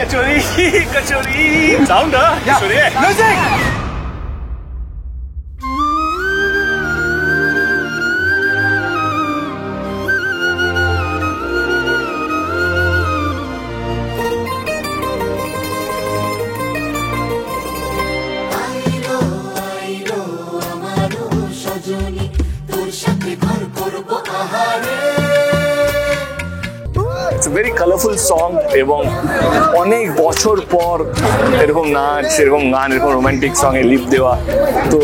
कचौरी कचौरी sound कचौरी music very colourful song এবং অনেক বছর পর এরকম নাচ এরকম গান এরকম রোমান্টিক সং এ লিপ দেওয়া, তো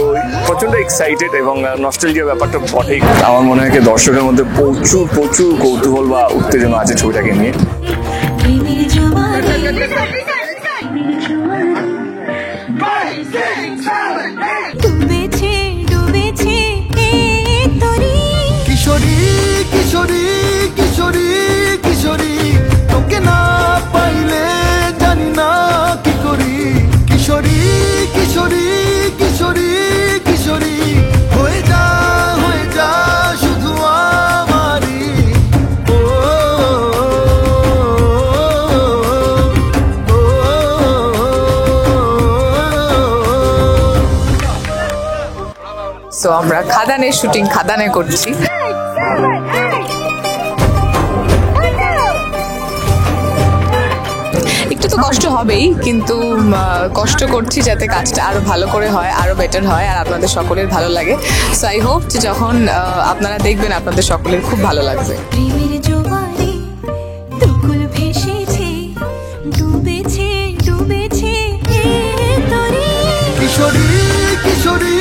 প্রচন্ড এক্সাইটেড এবং নস্টালজিয়া ব্যাপারটা বটেই। আমার মনে হয় দর্শকের মধ্যে প্রচুর প্রচুর কৌতূহল বা উত্তেজনা আছে ছবিটাকে নিয়ে। কিশোরী কিশোরী কিশোরী কিশোরী তোকে না পাইলে জানি না কি করি। কিশোরী কিশোরী কিশোরী কিশোরী হয়ে যা শুধু আমারই। সো আমরা খাদানের শুটিং খাদানে করছি। একটু তো কষ্ট হবেই, কিন্তু কষ্ট করছি যাতে কাজটা আরো ভালো করে হয়, আরো বেটার হয় আর আপনাদের সকলের ভালো লাগে। সো আই হোপ যে যখন আপনারা দেখবেন আপনাদের সকলের খুব ভালো লাগবে। কিশোরী কিশোরী